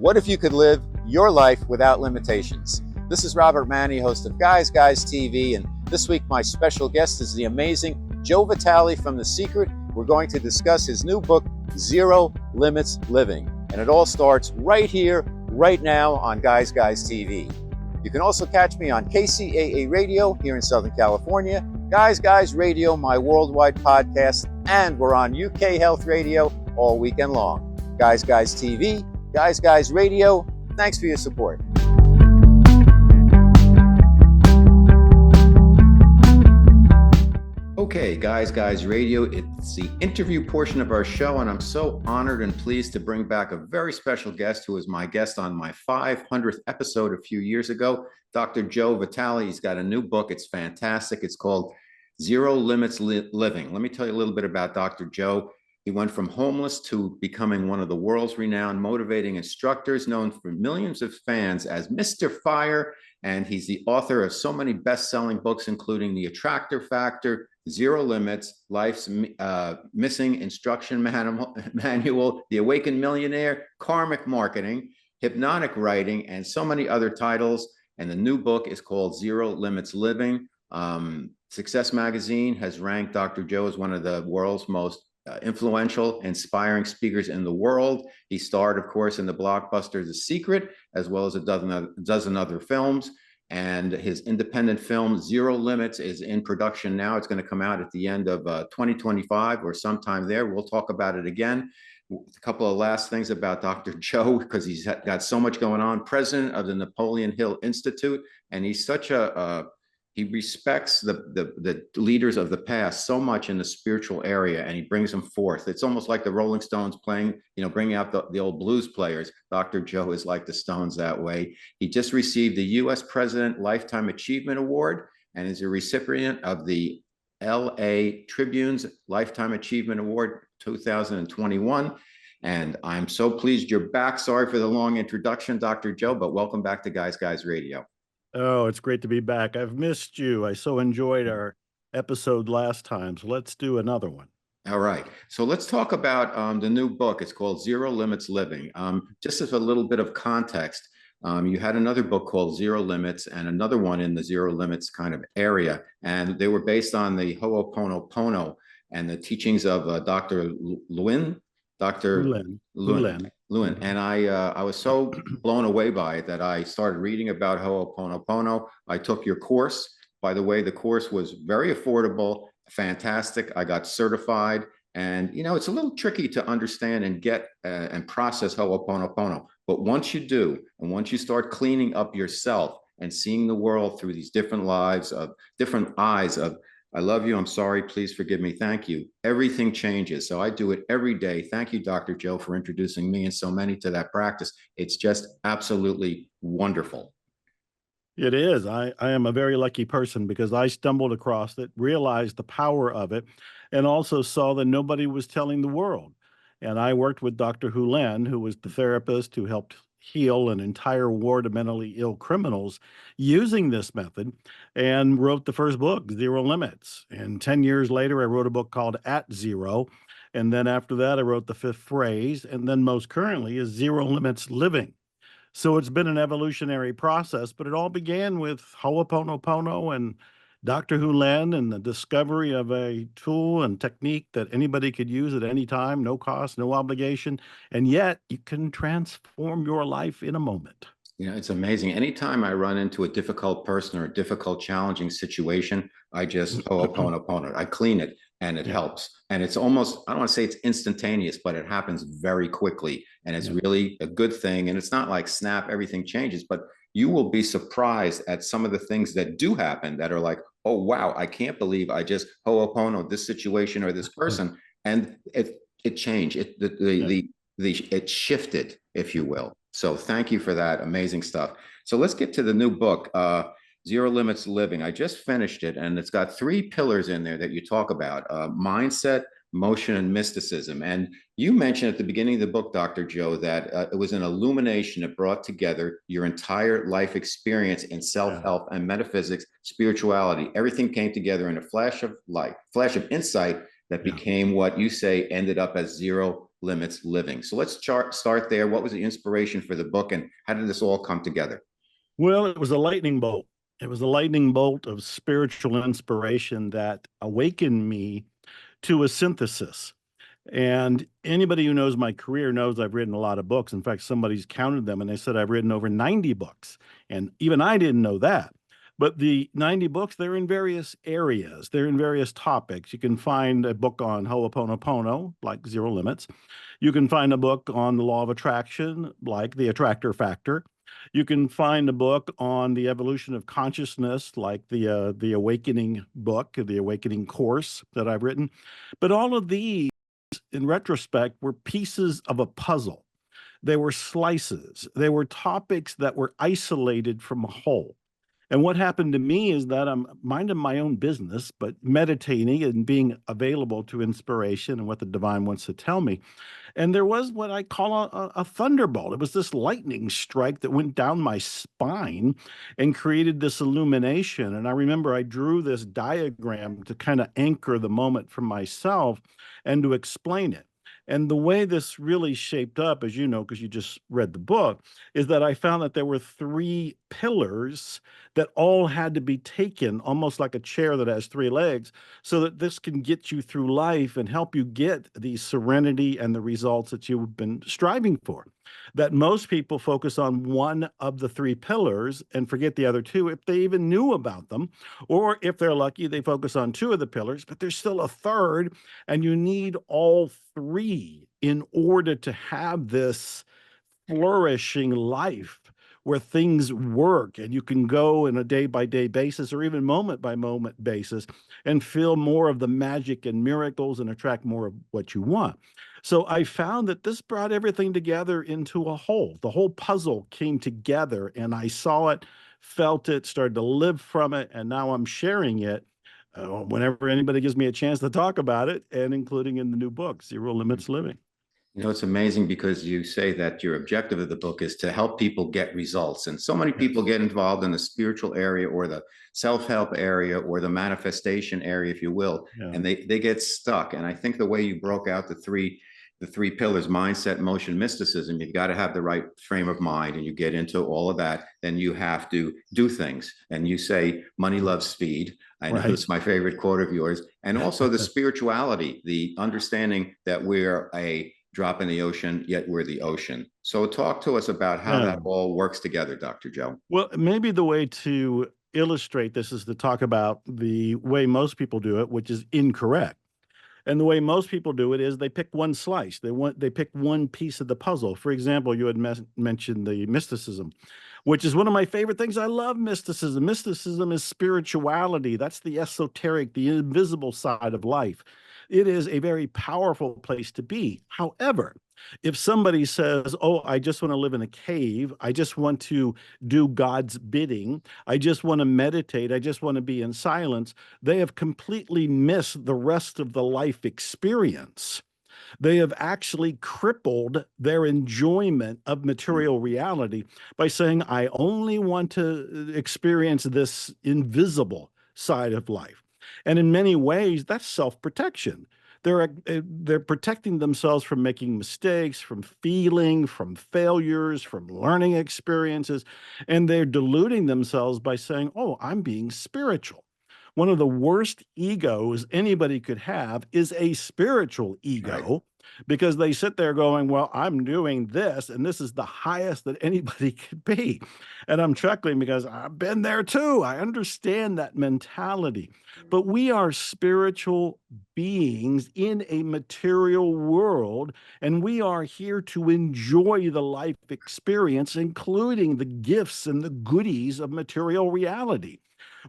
What if you could live your life without limitations? This is Robert Manni, host of Guys TV, and this week my special guest is the amazing Joe Vitale from The Secret. We're going to discuss his new book, Zero Limits Living, and it all starts right here, right now on Guys TV. You can also catch me on KCAA Radio here in Southern California, Guys Radio, my worldwide podcast, and we're on UK Health Radio all weekend long. Guys TV, Guys Radio, thanks for your support. Okay, Guys Radio, it's the interview portion of our show, and I'm so honored and pleased to bring back a very special guest who was my guest on my 500th episode a few years ago, Dr. Joe Vitale. He's got a new book. It's fantastic. It's called Zero Limits Living. Let me tell you a little bit about Dr. Joe. He went from homeless to becoming one of the world's renowned motivating instructors, known for millions of fans as Mr. Fire. And he's the author of so many best-selling books, including The Attractor Factor, Zero Limits, Life's Missing Instruction Manual, The Awakened Millionaire, Karmic Marketing, Hypnotic Writing, and so many other titles. And the new book is called Zero Limits Living. Success Magazine has ranked Dr. Joe as one of the world's most influential, inspiring speakers in the world. He starred, of course, in the blockbuster The Secret, as well as a dozen other films. And his independent film, Zero Limits, is in production now. It's going to come out at the end of 2025 or sometime there. We'll talk about it again. A couple of last things about Dr. Joe, because he's got so much going on. President of the Napoleon Hill Institute, and he's such he respects the leaders of the past so much in the spiritual area, and he brings them forth. It's almost like the Rolling Stones bringing out the old blues players. Dr. Joe is like the Stones that way. He just received the U.S. President Lifetime Achievement Award and is a recipient of the L.A. Tribune's Lifetime Achievement Award 2021. And I'm so pleased you're back. Sorry for the long introduction, Dr. Joe, but welcome back to Guys Radio. Oh, it's great to be back. I've missed you. I so enjoyed our episode last time. So let's do another one. All right. So let's talk about the new book. It's called Zero Limits Living. Just as a little bit of context, you had another book called Zero Limits and another one in the Zero Limits kind of area. And they were based on the Ho'oponopono and the teachings of Dr. Lewin. Lewin. And I was so blown away by it that I started reading about Ho'oponopono. I took your course. By the way, the course was very affordable, fantastic. I got certified. And, it's a little tricky to understand and get and process Ho'oponopono. But once you do, and once you start cleaning up yourself and seeing the world through these different eyes of I love you, I'm sorry, please forgive me, thank you, everything changes. So I do it every day. Thank you, Dr. Joe, for introducing me and so many to that practice. It's just absolutely wonderful. It is. I am a very lucky person because I stumbled across it, realized the power of it, and also saw that nobody was telling the world. And I worked with Dr. Hulen, who was the therapist who helped heal an entire ward of mentally ill criminals using this method, and wrote the first book, Zero Limits. And 10 years later, I wrote a book called At Zero. And then after that, I wrote The Fifth Phrase. And then most currently is Zero Limits Living. So it's been an evolutionary process, but it all began with Ho'oponopono and Dr. Hulen and the discovery of a tool and technique that anybody could use at any time, no cost, no obligation, and yet you can transform your life in a moment. It's amazing. Anytime I run into a difficult person or a difficult, challenging situation, I just Ho'oponopono. I clean it and it helps. And it's almost, I don't want to say it's instantaneous, but it happens very quickly. And it's really a good thing. And it's not like snap, everything changes, but you will be surprised at some of the things that do happen that are like, oh, wow, I can't believe I just Ho'opono this situation or this person. And it changed. It shifted, if you will. So thank you for that amazing stuff. So let's get to the new book, Zero Limits Living. I just finished it, and it's got 3 pillars in there that you talk about, mindset, motion, and mysticism. And you mentioned at the beginning of the book, Dr. Joe, that it was an illumination that brought together your entire life experience in self-help and metaphysics, spirituality. Everything came together in a flash of light, flash of insight that became what you say ended up as Zero Limits Living. So let's start there. What was the inspiration for the book, and how did this all come together? Well, it was a lightning bolt. It was a lightning bolt of spiritual inspiration that awakened me to a synthesis. And anybody who knows my career knows I've written a lot of books. In fact, somebody's counted them and they said I've written over 90 books. And even I didn't know that. But the 90 books, they're in various areas. They're in various topics. You can find a book on Ho'oponopono, like Zero Limits. You can find a book on the law of attraction, like the Attractor Factor. You can find a book on the evolution of consciousness, like the Awakening book, the Awakening course that I've written. But all of these, in retrospect, were pieces of a puzzle. They were slices. They were topics that were isolated from a whole. And what happened to me is that I'm minding my own business, but meditating and being available to inspiration and what the divine wants to tell me. And there was what I call a thunderbolt. It was this lightning strike that went down my spine and created this illumination. And I remember I drew this diagram to kind of anchor the moment for myself and to explain it. And the way this really shaped up, as you know, because you just read the book, is that I found that there were three pillars that all had to be taken, almost like a chair that has three legs, so that this can get you through life and help you get the serenity and the results that you've been striving for. That most people focus on one of the three pillars and forget the other two if they even knew about them. Or if they're lucky, they focus on two of the pillars, but there's still a third, and you need all three in order to have this flourishing life where things work and you can go in a day by day basis or even moment by moment basis and feel more of the magic and miracles and attract more of what you want. So I found that this brought everything together into a whole. The whole puzzle came together and I saw it, felt it, started to live from it, and now I'm sharing it whenever anybody gives me a chance to talk about it, and including in the new book, Zero Limits Living. You know, it's amazing because you say that your objective of the book is to help people get results. And so many people get involved in the spiritual area or the self-help area or the manifestation area, if you will, Yeah. and they get stuck. And I think the way you broke out the three pillars, mindset, motion, mysticism, you've got to have the right frame of mind, and you get into all of that, then you have to do things. And you say money loves speed. I know it's my favorite quote of yours. And also the spirituality, the understanding that we're a drop in the ocean, yet we're the ocean. So talk to us about how that all works together, Dr. Joe. Well, maybe the way to illustrate this is to talk about the way most people do it, which is incorrect. And the way most people do it is they pick one slice. They pick one piece of the puzzle. For example, you had mentioned the mysticism, which is one of my favorite things. I love mysticism. Mysticism is spirituality. That's the esoteric, the invisible side of life. It is a very powerful place to be. However, if somebody says, "Oh, I just want to live in a cave. I just want to do God's bidding. I just want to meditate. I just want to be in silence," they have completely missed the rest of the life experience. They have actually crippled their enjoyment of material reality by saying, "I only want to experience this invisible side of life." And in many ways, that's self-protection. They're protecting themselves from making mistakes, from feeling, from failures, from learning experiences, and they're deluding themselves by saying, "Oh, I'm being spiritual." One of the worst egos anybody could have is a spiritual ego, because they sit there going, "Well, I'm doing this, and this is the highest that anybody could be." And I'm chuckling because I've been there too. I understand that mentality. But we are spiritual beings in a material world, and we are here to enjoy the life experience, including the gifts and the goodies of material reality.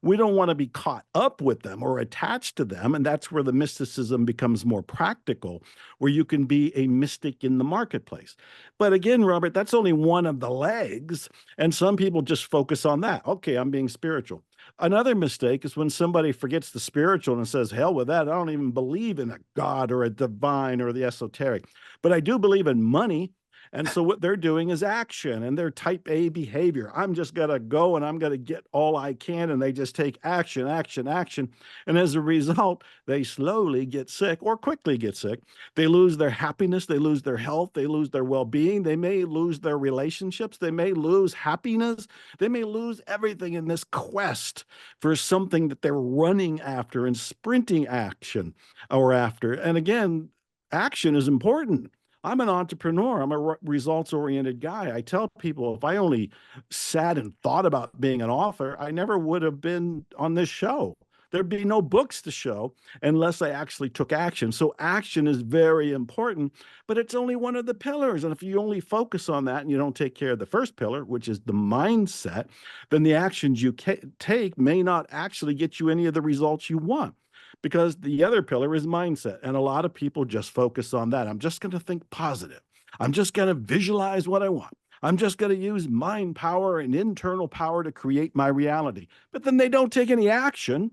We don't want to be caught up with them or attached to them. And that's where the mysticism becomes more practical, where you can be a mystic in the marketplace. But again, Robert, that's only one of the legs. And some people just focus on that. Okay, I'm being spiritual. Another mistake is when somebody forgets the spiritual and says, "Hell with that. I don't even believe in a God or a divine or the esoteric. But I do believe in money." And so what they're doing is action, and they're type A behavior. I'm just going to go and I'm going to get all I can. And they just take action, action, action. And as a result, they slowly get sick or quickly get sick. They lose their happiness. They lose their health. They lose their well-being. They may lose their relationships. They may lose happiness. They may lose everything in this quest for something that they're running after and sprinting action or after. And again, action is important. I'm an entrepreneur. I'm a results-oriented guy. I tell people if I only sat and thought about being an author, I never would have been on this show. There'd be no books to show unless I actually took action. So action is very important, but it's only one of the pillars. And if you only focus on that and you don't take care of the first pillar, which is the mindset, then the actions you take may not actually get you any of the results you want, because the other pillar is mindset. And a lot of people just focus on that. I'm just going to think positive. I'm just going to visualize what I want. I'm just going to use mind power and internal power to create my reality. But then they don't take any action,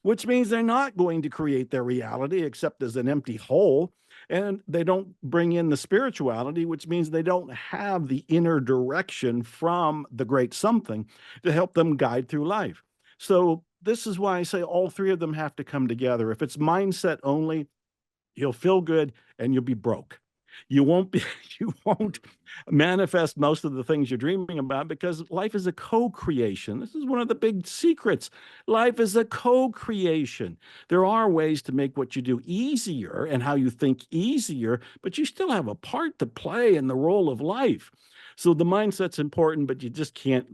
which means they're not going to create their reality except as an empty hole. And they don't bring in the spirituality, which means they don't have the inner direction from the great something to help them guide through life. So this is why I say all three of them have to come together. If it's mindset only, you'll feel good and you'll be broke. You won't manifest most of the things you're dreaming about, because life is a co-creation. This is one of the big secrets. Life is a co-creation. There are ways to make what you do easier and how you think easier, but you still have a part to play in the role of life. So the mindset's important, but you just can't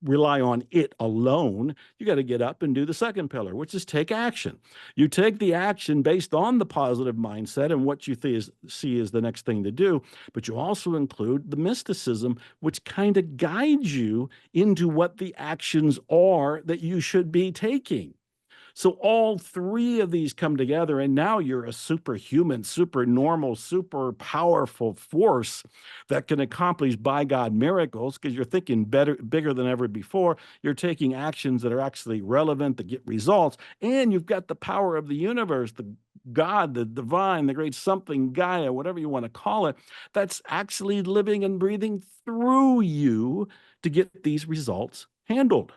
rely on it alone. You got to get up and do the second pillar, which is take action. You take the action based on the positive mindset and what you see as the next thing to do, but you also include the mysticism, which kind of guides you into what the actions are that you should be taking. So all three of these come together, and now you're a superhuman, super normal, super powerful force that can accomplish by God miracles, because you're thinking better, bigger than ever before. You're taking actions that are actually relevant, that get results, and you've got the power of the universe, the God, the divine, the great something, Gaia, whatever you want to call it, that's actually living and breathing through you to get these results handled.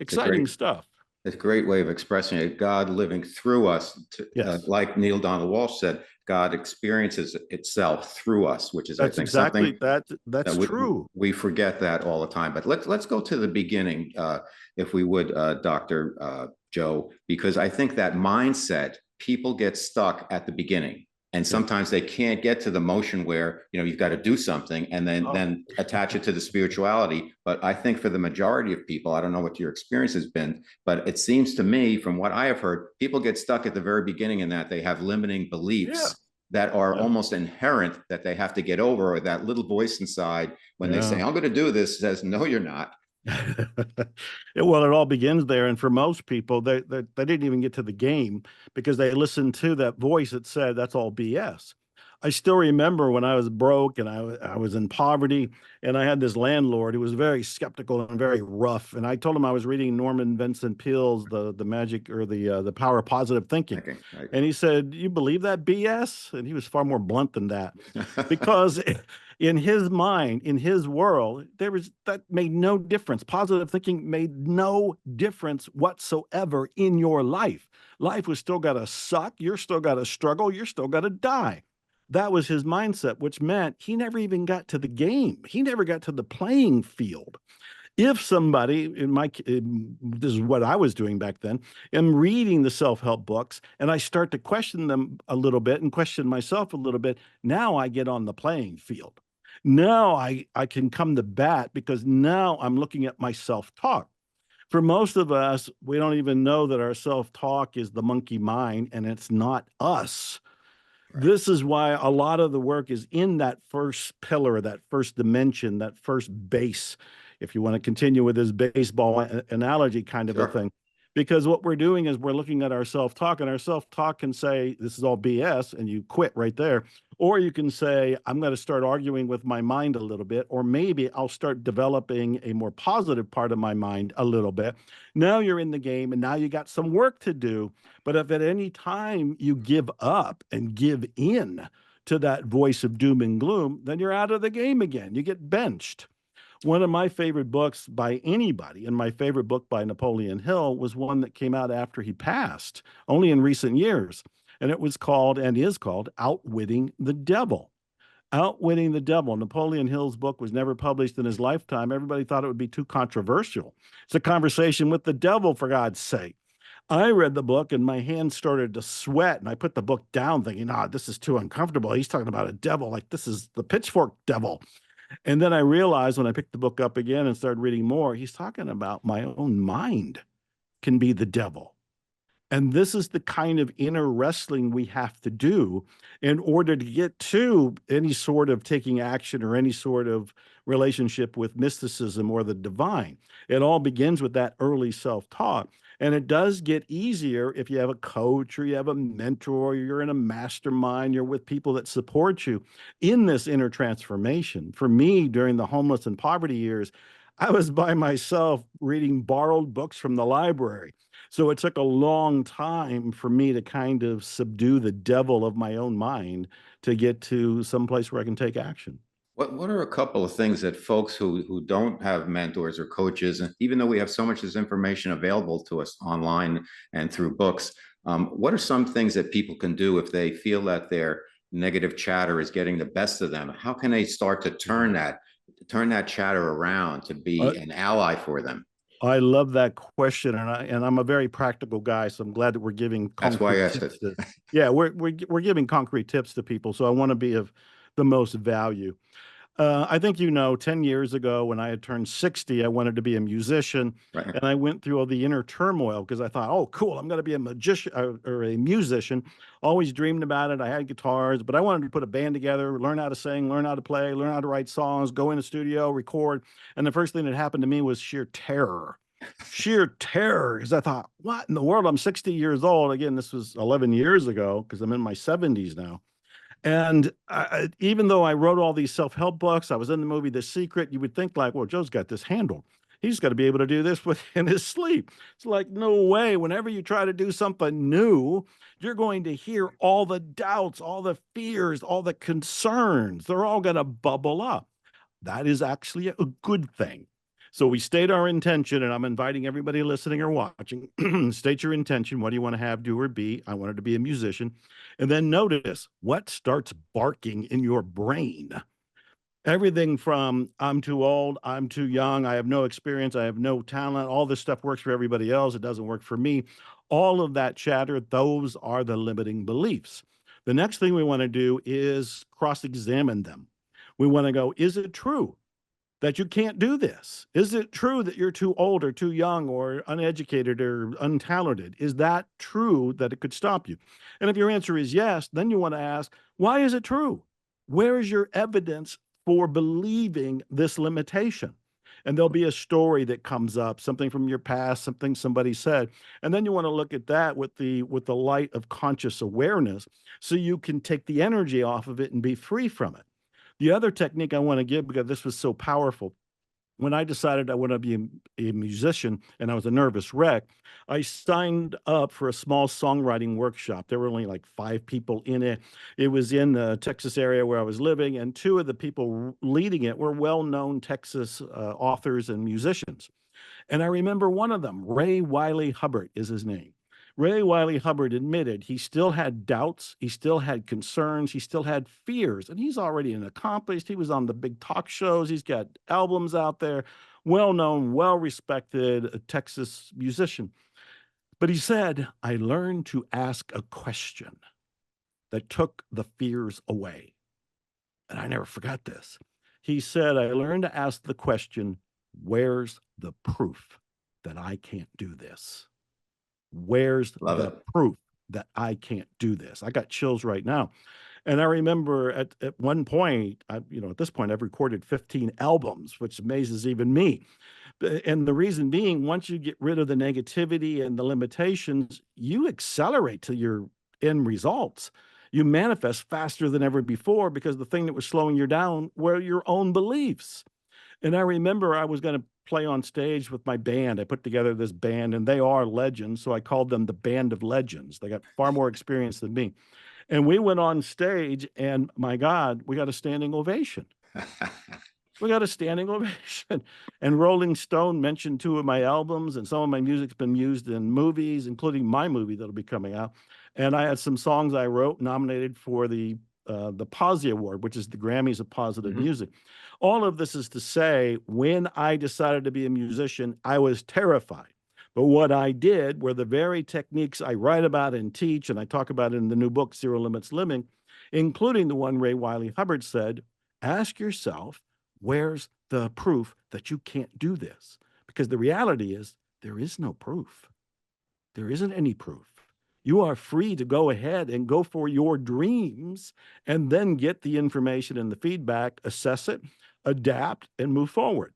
Exciting stuff. It's a great way of expressing it. God living through us, Yes. like Neil Donald Walsh said, God experiences itself through us, which is, That's I think, exactly something that's true. we forget that all the time. But let's go to the beginning, if we would, Dr. Joe, because I think that mindset, people get stuck at the beginning. And sometimes they can't get to the motion where, you've got to do something and then attach it to the spirituality. But I think for the majority of people, I don't know what your experience has been, but it seems to me, from what I have heard, people get stuck at the very beginning in that they have limiting beliefs that are almost inherent that they have to get over, or that little voice inside when they say, I'm going to do this, says, no, you're not. Well, it all begins there. And for most people, they didn't even get to the game because they listened to that voice that said, that's all BS. I still remember when I was broke and I was in poverty, and I had this landlord who was very skeptical and very rough. And I told him I was reading Norman Vincent Peale's The Magic, or the Power of Positive Thinking. Okay, right. And he said, you believe that BS? And he was far more blunt than that, because in his mind, in his world, that made no difference. Positive thinking made no difference whatsoever in your life. Life was still got to suck. You're still got to struggle. You're still got to die. That was his mindset, which meant he never even got to the game. He never got to the playing field. If somebody this is what I was doing back then, am reading the self-help books and I start to question them a little bit and question myself a little bit, now I get on the playing field. Now I can come to bat, because now I'm looking at my self-talk. For most of us, we don't even know that our self-talk is the monkey mind, and it's not us. Right. This is why a lot of the work is in that first pillar, that first dimension, that first base, if you want to continue with this baseball analogy kind of a thing. Because what we're doing is we're looking at our self-talk, and our self-talk can say, this is all BS, and you quit right there. Or you can say, I'm going to start arguing with my mind a little bit, or maybe I'll start developing a more positive part of my mind a little bit. Now you're in the game, and now you got some work to do. But if at any time you give up and give in to that voice of doom and gloom, then you're out of the game again. You get benched. One of my favorite books by anybody, and my favorite book by Napoleon Hill, was one that came out after he passed, only in recent years. And it was called, and is called, Outwitting the Devil. Outwitting the Devil. Napoleon Hill's book was never published in his lifetime. Everybody thought it would be too controversial. It's a conversation with the devil, for God's sake. I read the book and my hands started to sweat, and I put the book down thinking, this is too uncomfortable. He's talking about a devil, like this is the pitchfork devil. And then I realized when I picked the book up again and started reading more, he's talking about my own mind can be the devil. And this is the kind of inner wrestling we have to do in order to get to any sort of taking action or any sort of relationship with mysticism or the divine. It all begins with that early self-talk. And it does get easier if you have a coach or you have a mentor, or you're in a mastermind, you're with people that support you in this inner transformation. For me, during the homeless and poverty years, I was by myself reading borrowed books from the library. So it took a long time for me to kind of subdue the devil of my own mind to get to some place where I can take action. What are a couple of things that folks who don't have mentors or coaches, and even though we have so much of this information available to us online and through books, what are some things that people can do if they feel that their negative chatter is getting the best of them? How can they start to turn that chatter around to be an ally for them? I love that question, and I'm a very practical guy, so I'm glad that we're giving That's why I concrete asked tips. it. Yeah, we're giving concrete tips to people, so I want to be of the most value. I think 10 years ago when I had turned 60, I wanted to be a musician, Right. and I went through all the inner turmoil because I thought, oh, cool, I'm going to be a magician or a musician. Always dreamed about it. I had guitars, but I wanted to put a band together, learn how to sing, learn how to play, learn how to write songs, go in the studio, record. And the first thing that happened to me was sheer terror. Sheer terror, because I thought, what in the world? I'm 60 years old. Again, this was 11 years ago because I'm in my 70s now. And even though I wrote all these self-help books, I was in the movie The Secret, you would think like, well, Joe's got this handled. He's got to be able to do this within his sleep. It's like, no way. Whenever you try to do something new, you're going to hear all the doubts, all the fears, all the concerns. They're all going to bubble up. That is actually a good thing. So we state our intention, and I'm inviting everybody listening or watching, state your intention. What do you want to have, do, or be? I wanted to be a musician. And then notice what starts barking in your brain. Everything from I'm too old, I'm too young, I have no experience, I have no talent, all this stuff works for everybody else, it doesn't work for me. All of that chatter, those are the limiting beliefs. The next thing we want to do is cross-examine them. We want to go, is it true that you can't do this? Is it true that you're too old or too young or uneducated or untalented? Is that true that it could stop you? And if your answer is yes, then you want to ask, why is it true? Where is your evidence for believing this limitation? And there'll be a story that comes up, something from your past, something somebody said. And then you want to look at that with the light of conscious awareness so you can take the energy off of it and be free from it. The other technique I want to give, because this was so powerful, when I decided I want to be a musician and I was a nervous wreck, I signed up for a small songwriting workshop. There were only like 5 people in it. It was in the Texas area where I was living, and 2 of the people leading it were well-known Texas authors and musicians. And I remember one of them, Ray Wiley Hubbard is his name. Ray Wiley Hubbard admitted he still had doubts, he still had concerns, he still had fears, and he's already an accomplished. He was on the big talk shows, he's got albums out there, well-known, well-respected Texas musician. But he said, I learned to ask a question that took the fears away. And I never forgot this. He said, I learned to ask the question, where's the proof that I can't do this? Where's Love the it. proof that I can't do this? I got chills right now. And I remember at one point, at this point, I've recorded 15 albums, which amazes even me. And the reason being, once you get rid of the negativity and the limitations, you accelerate to your end results. You manifest faster than ever before because the thing that was slowing you down were your own beliefs. And I remember I was going to play on stage with my band. I put together this band, and they are legends. So I called them the Band of Legends. They got far more experience than me. And we went on stage, and my God, we got a standing ovation. We got a standing ovation. And Rolling Stone mentioned 2 of my albums, and some of my music's been used in movies, including my movie that'll be coming out. And I had some songs I wrote nominated for the Posy Award, which is the Grammys of positive music. All of this is to say, when I decided to be a musician, I was terrified. But what I did were the very techniques I write about and teach, and I talk about in the new book, Zero Limits Living, including the one Ray Wiley Hubbard said, ask yourself, where's the proof that you can't do this? Because the reality is there is no proof. There isn't any proof. You are free to go ahead and go for your dreams and then get the information and the feedback, assess it, adapt, and move forward.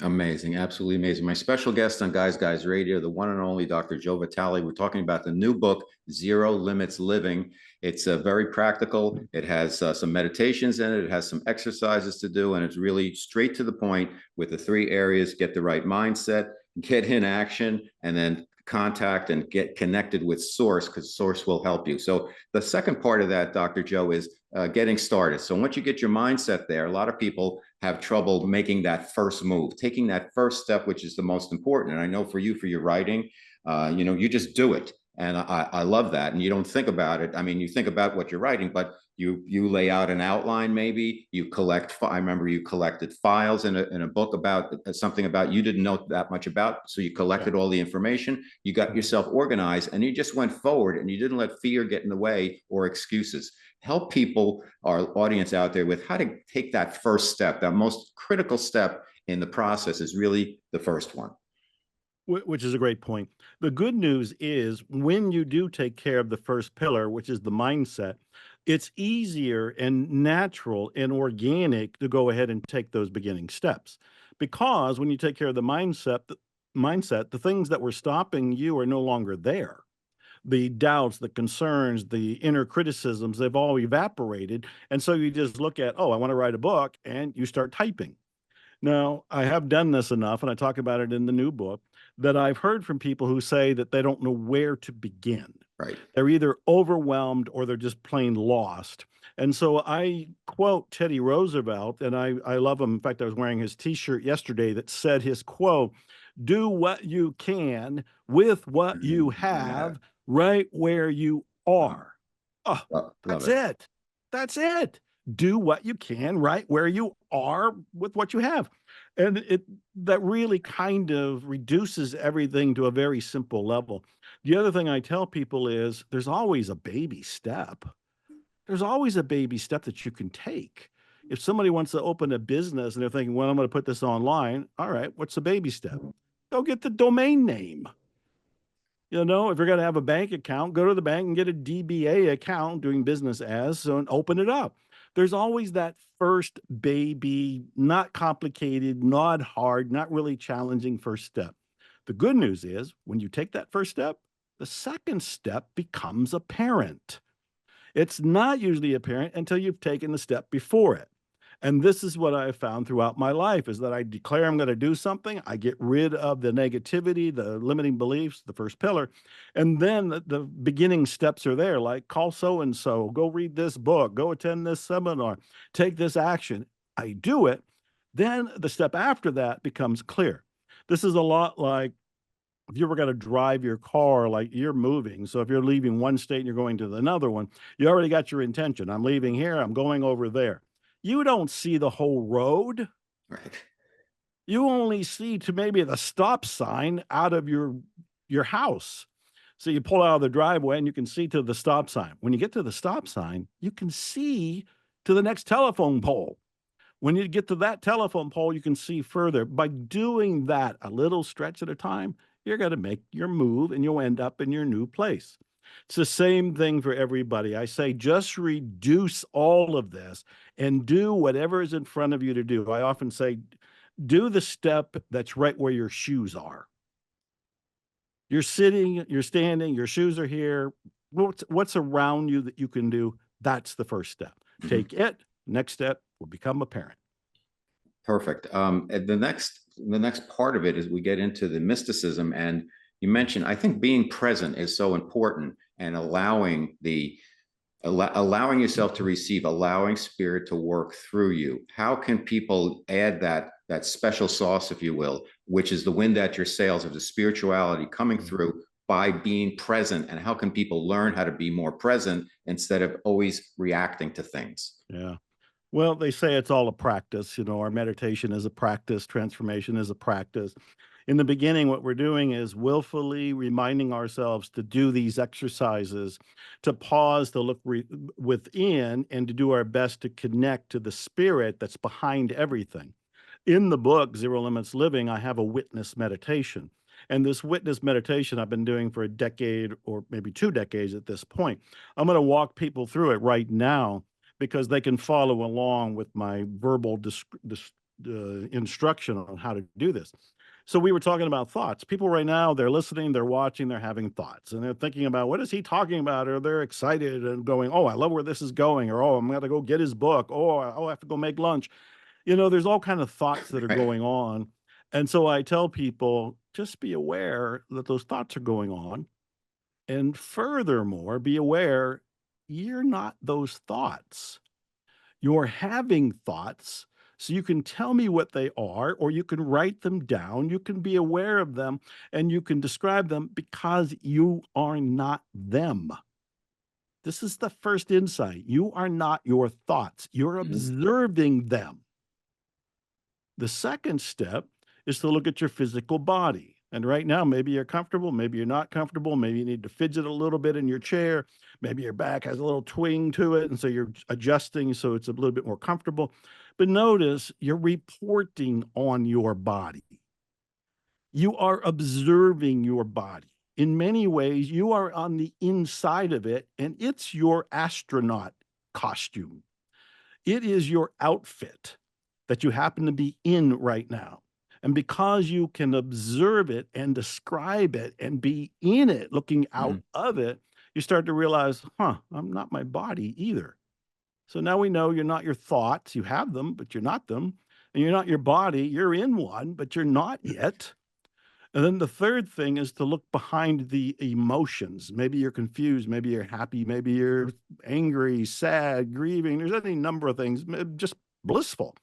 Amazing. Absolutely amazing. My special guest on Guys Radio, the one and only Dr. Joe Vitale. We're talking about the new book, Zero Limits Living. It's very practical. It has some meditations in it. It has some exercises to do, and it's really straight to the point with the 3 areas: get the right mindset, get in action, and then contact and get connected with source, because source will help you. So the second part of that, Dr. Joe, is getting started. So once you get your mindset there, a lot of people have trouble making that first move, taking that first step, which is the most important. And I know for you, for your writing, you just do it. And I love that. And you don't think about it. I mean, you think about what you're writing, but you lay out an outline, maybe you collect. I remember you collected files in a book about something about you didn't know that much about. So you collected all the information, you got yourself organized, and you just went forward, and you didn't let fear get in the way or excuses. Help people, our audience out there, with how to take that first step. That most critical step in the process is really the first one. Which is a great point. The good news is when you do take care of the first pillar, which is the mindset, it's easier and natural and organic to go ahead and take those beginning steps. Because when you take care of the mindset, the things that were stopping you are no longer there. The doubts, the concerns, the inner criticisms, they've all evaporated. And so you just look at, oh, I want to write a book, and you start typing. Now, I have done this enough, and I talk about it in the new book, that I've heard from people who say that they don't know where to begin. Right. They're either overwhelmed or they're just plain lost. And so I quote Teddy Roosevelt, and I love him. In fact, I was wearing his T-shirt yesterday that said his quote, do what you can with what you have right where you are. Oh, that's it. That's it. Do what you can right where you are with what you have. And that really kind of reduces everything to a very simple level. The other thing I tell people is there's always a baby step. There's always a baby step that you can take. If somebody wants to open a business and they're thinking, well, I'm going to put this online. All right, what's the baby step? Go get the domain name. If you're going to have a bank account, go to the bank and get a DBA account, doing business as, and open it up. There's always that first baby, not complicated, not hard, not really challenging first step. The good news is when you take that first step, the second step becomes apparent. It's not usually apparent until you've taken the step before it. And this is what I have found throughout my life, is that I declare I'm going to do something. I get rid of the negativity, the limiting beliefs, the first pillar. And then the beginning steps are there, like call so-and-so, go read this book, go attend this seminar, take this action. I do it. Then the step after that becomes clear. This is a lot like if you were going to drive your car, like you're moving. So if you're leaving one state and you're going to another one, you already got your intention. I'm leaving here, I'm going over there. You don't see the whole road. Right. You only see to maybe the stop sign out of your house. So you pull out of the driveway and you can see to the stop sign. When you get to the stop sign, you can see to the next telephone pole. When you get to that telephone pole, you can see further. By doing that a little stretch at a time, you're going to make your move and you'll end up in your new place. It's the same thing for everybody. I say just reduce all of this and do whatever is in front of you to do. I often say, do the step that's right where your shoes are. You're sitting, you're standing, your shoes are here. What's around you that you can do? That's the first step. Take it. Next step will become apparent. Perfect. And the next part of it is we get into the mysticism, and you mentioned, I think being present is so important, and allowing the allowing yourself to receive, allowing spirit to work through you. How can people add that special sauce, if you will, which is the wind at your sails of the spirituality coming through by being present? And how can people learn how to be more present instead of always reacting to things? Yeah. Well, they say it's all a practice. You know, our meditation is a practice, transformation is a practice. In the beginning, what we're doing is willfully reminding ourselves to do these exercises, to pause, to look within, and to do our best to connect to the spirit that's behind everything. In the book, Zero Limits Living, I have a witness meditation. And this witness meditation I've been doing for a decade or maybe 2 decades at this point. I'm going to walk people through it right now because they can follow along with my verbal instruction on how to do this. So we were talking about thoughts. People right now, they're listening, they're watching, they're having thoughts, and they're thinking about what is he talking about, or they're excited and going, "Oh, I love where this is going," or "Oh, I'm going to go get his book," or "Oh, I have to go make lunch." You know, there's all kind of thoughts that are Right. going on, and so I tell people, just be aware that those thoughts are going on, and furthermore, be aware you're not those thoughts. You're having thoughts, so you can tell me what they are, or you can write them down. You can be aware of them, and you can describe them because you are not them. This is the first insight. You are not your thoughts. You're Mhm. observing them. The second step is to look at your physical body. And right now, maybe you're comfortable, maybe you're not comfortable, maybe you need to fidget a little bit in your chair, maybe your back has a little twing to it, and so you're adjusting so it's a little bit more comfortable. But notice you're reporting on your body. You are observing your body. In many ways, you are on the inside of it, and it's your astronaut costume. It is your outfit that you happen to be in right now. And because you can observe it and describe it and be in it, looking out Mhm. of it, you start to realize, I'm not my body either. So now we know you're not your thoughts. You have them, but you're not them. And you're not your body. You're in one, but you're not yet. And then the third thing is to look behind the emotions. Maybe you're confused, maybe you're happy, maybe you're angry, sad, grieving. There's any number of things, just blissful.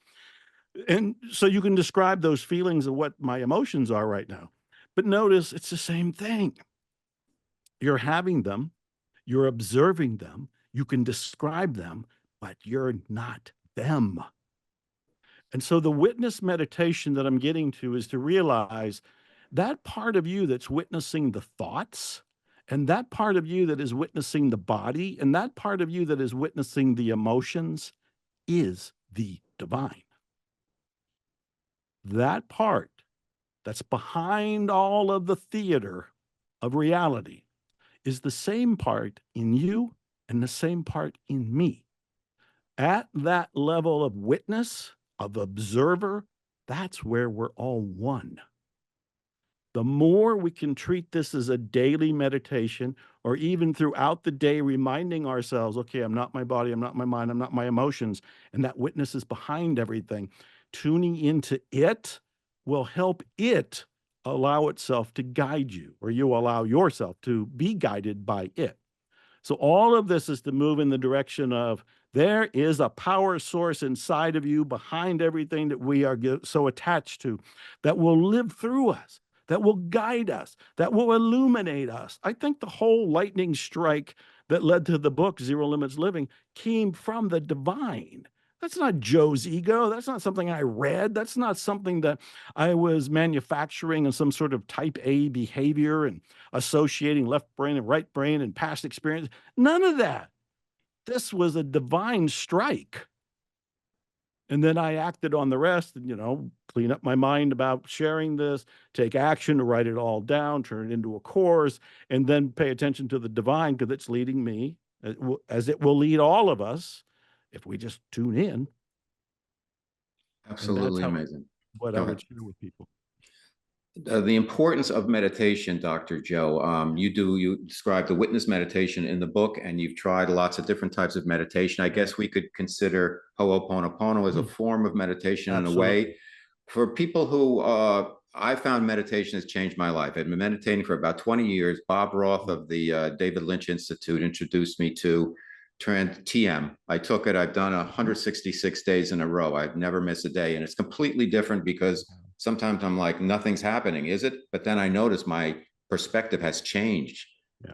And so you can describe those feelings of what my emotions are right now. But notice it's the same thing. You're having them, you're observing them, you can describe them, but you're not them. And so the witness meditation that I'm getting to is to realize that part of you that's witnessing the thoughts, and that part of you that is witnessing the body, and that part of you that is witnessing the emotions is the divine. That part that's behind all of the theater of reality is the same part in you and the same part in me. At that level of witness, of observer, that's where we're all one. The more we can treat this as a daily meditation, or even throughout the day, reminding ourselves, okay, I'm not my body, I'm not my mind, I'm not my emotions, and that witness is behind everything, tuning into it will help it allow itself to guide you, or you allow yourself to be guided by it. So all of this is to move in the direction of there is a power source inside of you behind everything that we are so attached to that will live through us, that will guide us, that will illuminate us. I think the whole lightning strike that led to the book Zero Limits Living came from the divine. That's not Joe's ego. That's not something I read. That's not something that I was manufacturing in some sort of type A behavior and associating left brain and right brain and past experience. None of that. This was a divine strike. And then I acted on the rest and, clean up my mind about sharing this, take action to write it all down, turn it into a course, and then pay attention to the divine because it's leading me as it will lead all of us if we just tune in. And that's Absolutely how amazing. what I Go ahead. would share with people. The importance of meditation, Dr. Joe. You describe the witness meditation in the book, and you've tried lots of different types of meditation. I guess we could consider Ho'oponopono as a Mm, form of meditation in a absolutely. way. For people who I found meditation has changed my life. I've been meditating for about 20 years. Bob Roth Mm, of the David Lynch Institute introduced me to TM. I took it. I've done 166 days in a row. I've never missed a day. And it's completely different because sometimes I'm like, nothing's happening, is it? But then I notice my perspective has changed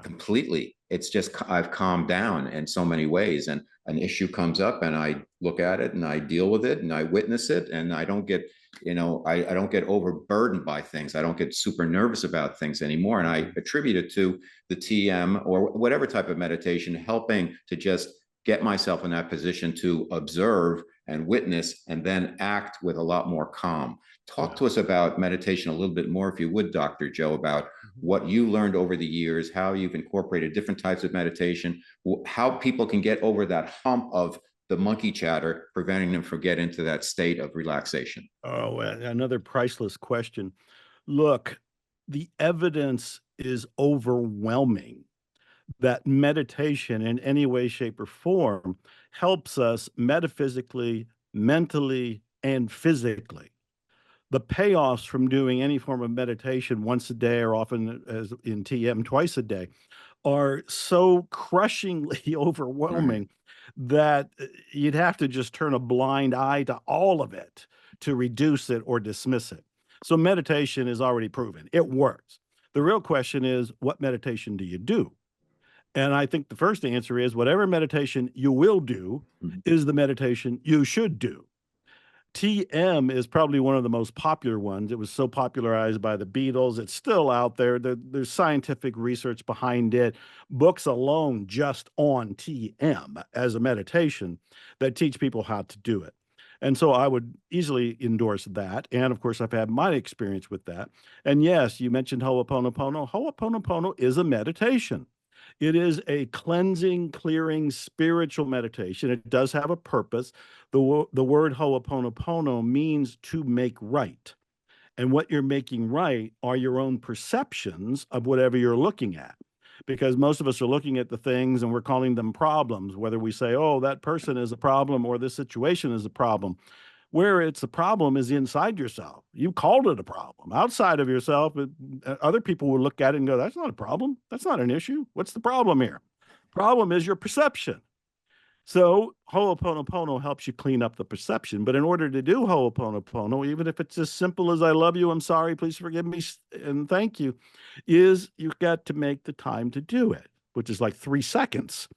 completely. It's just, I've calmed down in so many ways. And an issue comes up and I look at it and I deal with it and I witness it. And I don't get, I don't get overburdened by things. I don't get super nervous about things anymore. And I attribute it to the TM or whatever type of meditation, helping to just get myself in that position to observe and witness and then act with a lot more calm. Talk to us about meditation a little bit more, if you would, Dr. Joe, about what you learned over the years, how you've incorporated different types of meditation, how people can get over that hump of the monkey chatter, preventing them from getting into that state of relaxation. Oh, another priceless question. Look, the evidence is overwhelming that meditation in any way, shape, or form helps us metaphysically, mentally, and physically. The payoffs from doing any form of meditation once a day, or often as in TM twice a day, are so crushingly overwhelming that you'd have to just turn a blind eye to all of it to reduce it or dismiss it. So meditation is already proven. It works. The real question is, what meditation do you do? And I think the first answer is whatever meditation you will do is the meditation you should do. TM is probably one of the most popular ones. It was so popularized by the Beatles. It's still out there. There's scientific research behind it. Books alone just on TM as a meditation that teach people how to do it. And so I would easily endorse that. And of course, I've had my experience with that. And yes, you mentioned Ho'oponopono. Ho'oponopono is a meditation. It is a cleansing, clearing, spiritual meditation. It does have a purpose. The word Ho'oponopono means to make right. And what you're making right are your own perceptions of whatever you're looking at. Because most of us are looking at the things and we're calling them problems, whether we say, oh, that person is a problem or this situation is a problem. Where it's a problem is inside yourself. You called it a problem. Outside of yourself, other people will look at it and go, that's not a problem. That's not an issue. What's the problem here? Problem is your perception. So Ho'oponopono helps you clean up the perception. But in order to do Ho'oponopono, even if it's as simple as I love you, I'm sorry, please forgive me, and thank you, is you've got to make the time to do it, which is like 3 seconds.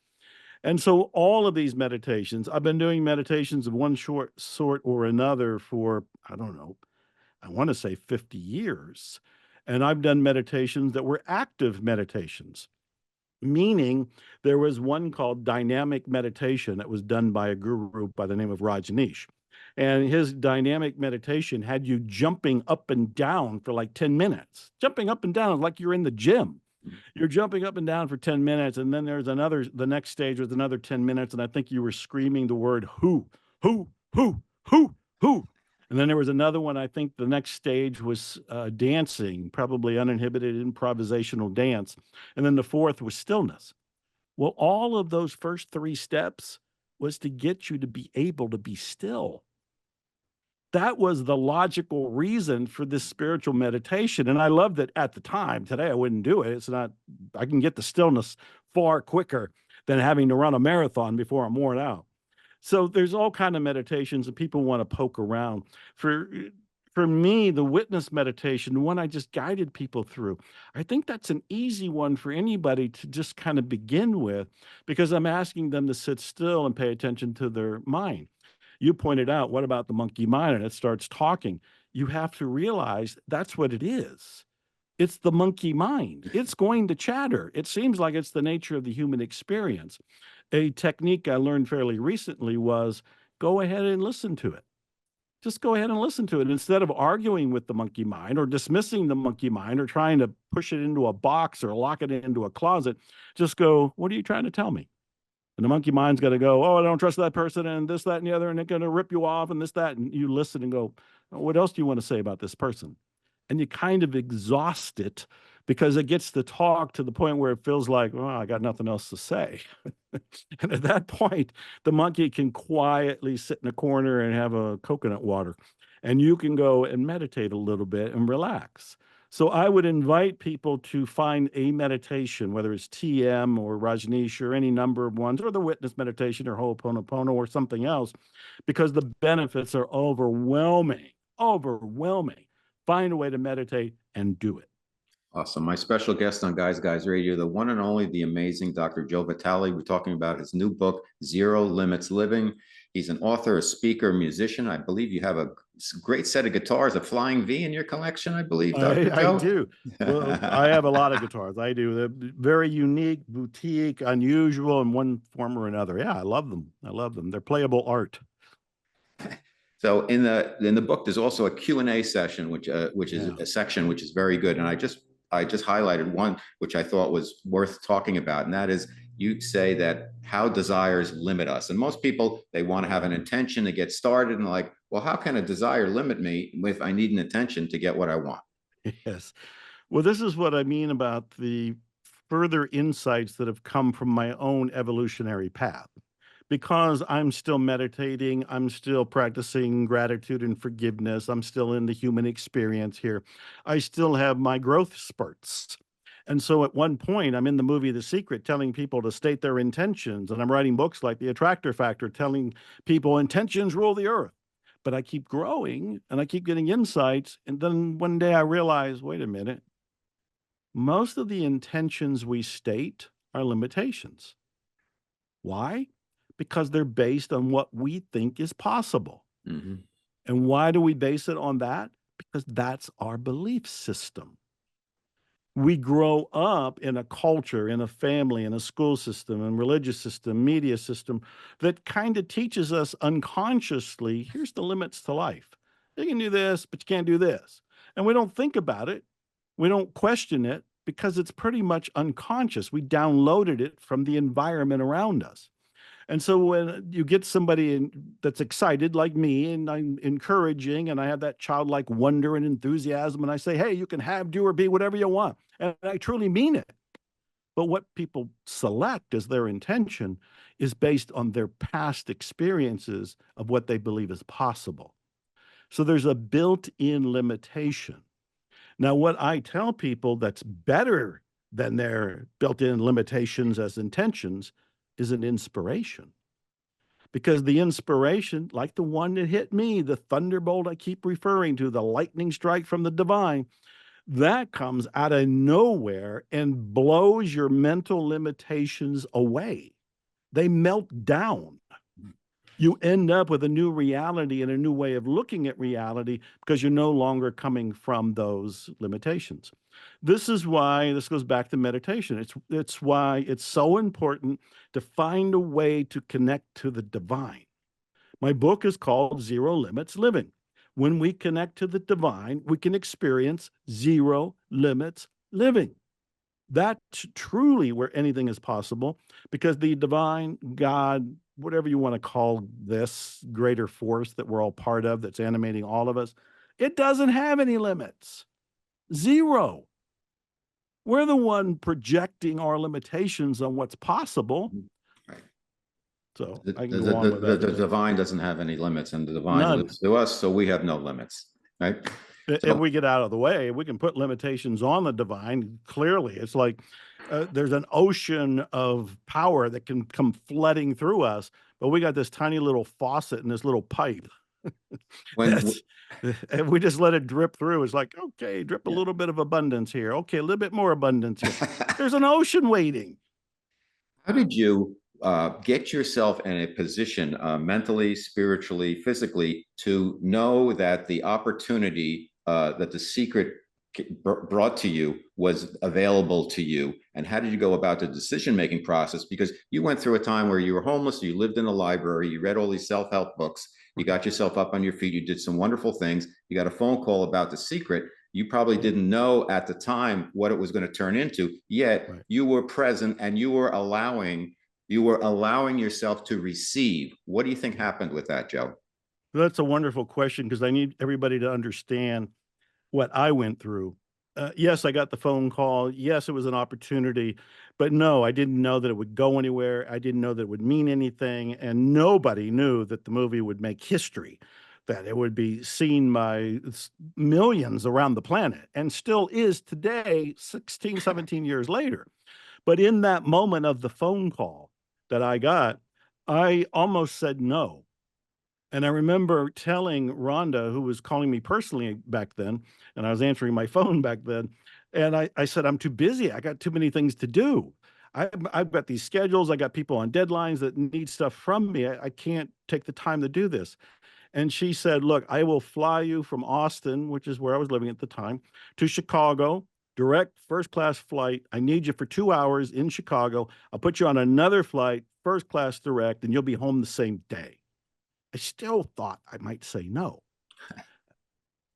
And so all of these meditations, I've been doing meditations of one sort or another for, I don't know, I want to say 50 years. And I've done meditations that were active meditations, meaning there was one called dynamic meditation that was done by a guru by the name of Rajneesh. And his dynamic meditation had you jumping up and down for like 10 minutes, jumping up and down like you're in the gym. You're jumping up and down for 10 minutes. And then there's the next stage was another 10 minutes. And I think you were screaming the word who. And then there was another one. I think the next stage was dancing, probably uninhibited improvisational dance. And then the fourth was stillness. Well, all of those first 3 steps was to get you to be able to be still. That was the logical reason for this spiritual meditation. And I loved it at the time. Today, I wouldn't do it. It's not, I can get the stillness far quicker than having to run a marathon before I'm worn out. So there's all kinds of meditations and people want to poke around. For me, the witness meditation, the one I just guided people through, I think that's an easy one for anybody to just kind of begin with, because I'm asking them to sit still and pay attention to their mind. You pointed out, what about the monkey mind? And it starts talking. You have to realize that's what it is. It's the monkey mind. It's going to chatter. It seems like it's the nature of the human experience. A technique I learned fairly recently was go ahead and listen to it. Just go ahead and listen to it. Instead of arguing with the monkey mind or dismissing the monkey mind or trying to push it into a box or lock it into a closet, just go, what are you trying to tell me? And the monkey mind's got to go, oh, I don't trust that person and this, that, and the other, and they're going to rip you off and this, that. And you listen and go, what else do you want to say about this person? And you kind of exhaust it because it gets to talk to the point where it feels like, oh, I got nothing else to say. And at that point, the monkey can quietly sit in a corner and have a coconut water. And you can go and meditate a little bit and relax. So I would invite people to find a meditation, whether it's TM or Rajneesh or any number of ones, or the witness meditation or Ho'oponopono or something else, because the benefits are overwhelming, overwhelming. Find a way to meditate and do it. Awesome. My special guest on Guys Radio, the one and only, the amazing Dr. Joe Vitale. We're talking about his new book, Zero Limits Living. He's an author, a speaker, musician. I believe you have a great set of guitars, a Flying V in your collection, I believe, Dr. I Joe. do. Well, I have a lot of guitars. I do. They're very unique, boutique, unusual in one form or another. Yeah, I love them. I love them. They're playable art. So in the book, there's also a Q&A session, which is a section which is very good. And I just highlighted one which I thought was worth talking about, and that is, you say that how desires limit us. And most people, they want to have an intention to get started, and like, well, how can a desire limit me if I need an intention to get what I want? Yes. Well, this is what I mean about the further insights that have come from my own evolutionary path. Because I'm still meditating, I'm still practicing gratitude and forgiveness, I'm still in the human experience here. I still have my growth spurts. And so at one point, I'm in the movie The Secret telling people to state their intentions. And I'm writing books like The Attractor Factor telling people intentions rule the earth. But I keep growing and I keep getting insights. And then one day I realize, wait a minute, most of the intentions we state are limitations. Why? Because they're based on what we think is possible. Mm-hmm. And why do we base it on that? Because that's our belief system. We grow up in a culture, in a family, in a school system, and religious system, media system that kind of teaches us unconsciously, here's the limits to life. You can do this, but you can't do this. And we don't think about it. We don't question it because it's pretty much unconscious. We downloaded it from the environment around us. And so when you get somebody that's excited like me, and I'm encouraging, and I have that childlike wonder and enthusiasm, and I say, hey, you can have, do, or be whatever you want. And I truly mean it. But what people select as their intention is based on their past experiences of what they believe is possible. So there's a built-in limitation. Now, what I tell people that's better than their built-in limitations as intentions is an inspiration. Because the inspiration, like the one that hit me, the thunderbolt I keep referring to, the lightning strike from the divine, that comes out of nowhere and blows your mental limitations away. They melt down. You end up with a new reality and a new way of looking at reality because you're no longer coming from those limitations. This is why this goes back to meditation. It's why it's so important to find a way to connect to the divine. My book is called Zero Limits Living. When we connect to the divine, we can experience zero limits living. That's truly where anything is possible, because the divine, God, whatever you want to call this greater force that we're all part of, that's animating all of us, it doesn't have any limits. Zero. We're the one projecting our limitations on what's possible. Right. So I can go on with that. The divine doesn't have any limits, and the divine None. lives through us, so we have no limits, right? If we get out of the way, we can put limitations on the divine. Clearly, it's like there's an ocean of power that can come flooding through us, but we got this tiny little faucet and this little pipe. And we just let it drip through. It's like, okay, drip a little bit of abundance here. Okay, a little bit more abundance here. There's an ocean waiting. How did you get yourself in a position mentally, spiritually, physically to know that the opportunity that the secret brought to you was available to you? And how did you go about the decision-making process? Because you went through a time where you were homeless, you lived in a library, you read all these self-help books, you got yourself up on your feet, you did some wonderful things, you got a phone call about the secret. You probably didn't know at the time what it was going to turn into, yet you were present and you were allowing yourself to receive. What do you think happened with that, Joe? That's a wonderful question, because I need everybody to understand what I went through. Yes, I got the phone call. Yes, it was an opportunity, but no, I didn't know that it would go anywhere. I didn't know that it would mean anything, and nobody knew that the movie would make history. that it would be seen by millions around the planet, and still is today, 16, 17 years later. But in that moment of the phone call that I got, I almost said no. And I remember telling Rhonda, who was calling me personally back then, and I was answering my phone back then, and I said, I'm too busy. I got too many things to do. I've got these schedules. I got people on deadlines that need stuff from me. I can't take the time to do this. And she said, look, I will fly you from Austin, which is where I was living at the time, to Chicago, direct first class flight. I need you for 2 hours in Chicago. I'll put you on another flight, first class direct, and you'll be home the same day. I still thought I might say no.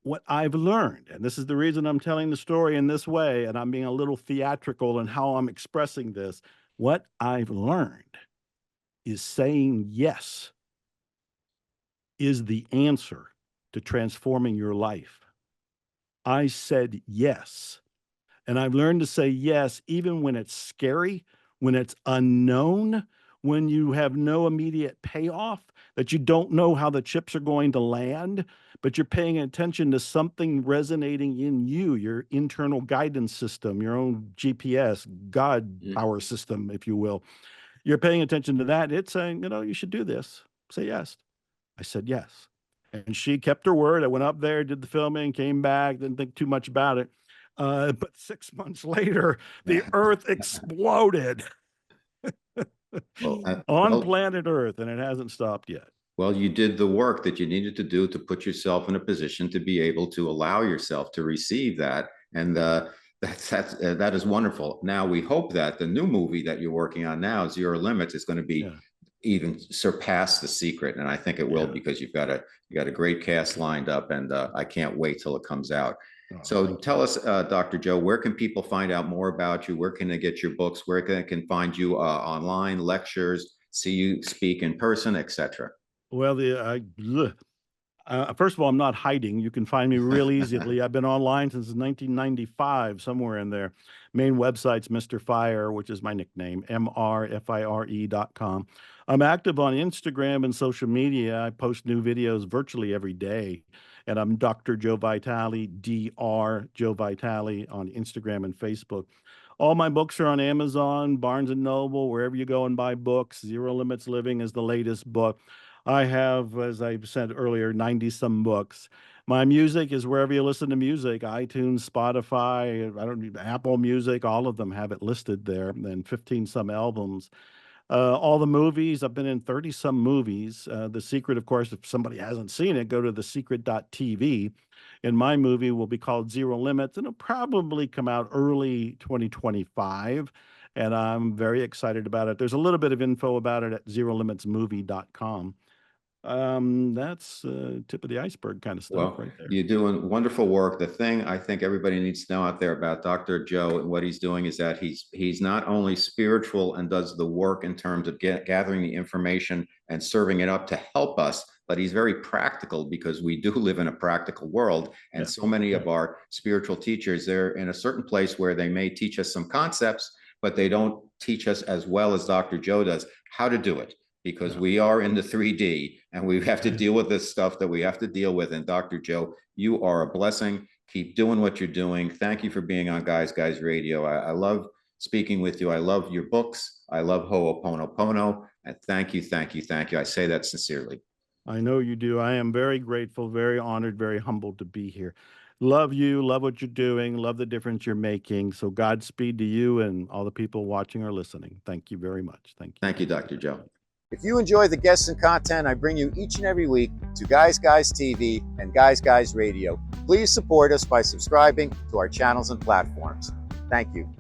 What I've learned, and this is the reason I'm telling the story in this way, and I'm being a little theatrical in how I'm expressing this, what I've learned is saying yes is the answer to transforming your life. I said yes. And I've learned to say yes, even when it's scary, when it's unknown, when you have no immediate payoff, that you don't know how the chips are going to land, but you're paying attention to something resonating in you, your internal guidance system, your own GPS, God power system, if you will. You're paying attention to that. It's saying, you should do this. Say yes. I said yes. And she kept her word. I went up there, did the filming, came back, didn't think too much about it. But 6 months later, the earth exploded on planet Earth, and it hasn't stopped yet. Well, you did the work that you needed to do to put yourself in a position to be able to allow yourself to receive that. And that is wonderful. Now, we hope that the new movie that you're working on now, Zero Limits, is going to be even surpass The Secret. And I think it will, because you got a great cast lined up, and I can't wait till it comes out. So tell us, Dr. Joe, where can people find out more about you? Where can they get your books? Where they can find you online, lectures, see you speak in person, etc.? Well, first of all, I'm not hiding. You can find me real easily. I've been online since 1995, somewhere in there. Main website's Mr. Fire, which is my nickname, mrfire.com. I'm active on Instagram and social media. I post new videos virtually every day. And I'm Dr. Joe Vitale, Dr. Joe Vitale on Instagram and Facebook. All my books are on Amazon, Barnes & Noble, wherever you go and buy books. Zero Limits Living is the latest book. I have, as I said earlier, 90-some books. My music is wherever you listen to music, iTunes, Spotify, Apple Music, all of them have it listed there, and 15-some albums. All the movies, I've been in 30-some movies. The Secret, of course, if somebody hasn't seen it, go to thesecret.tv. And my movie will be called Zero Limits, and it'll probably come out early 2025. And I'm very excited about it. There's a little bit of info about it at zerolimitsmovie.com. That's tip of the iceberg kind of stuff right there. You're doing wonderful work. The thing I think everybody needs to know out there about Dr. Joe and what he's doing is that he's not only spiritual and does the work in terms of gathering the information and serving it up to help us, but he's very practical, because we do live in a practical world. And so many of our spiritual teachers, they're in a certain place where they may teach us some concepts, but they don't teach us as well as Dr. Joe does how to do it. Because we are in the 3D and we have to deal with this stuff that we have to deal with. And Dr. Joe, you are a blessing. Keep doing what you're doing. Thank you for being on Guys Radio. I love speaking with you. I love your books. I love Ho'oponopono. And thank you, thank you, thank you. I say that sincerely. I know you do. I am very grateful, very honored, very humbled to be here. Love you, love what you're doing, love the difference you're making. So Godspeed to you and all the people watching or listening. Thank you very much. Thank you. Thank you, Dr. Joe. If you enjoy the guests and content I bring you each and every week to Guys TV and Guys Radio, please support us by subscribing to our channels and platforms. Thank you.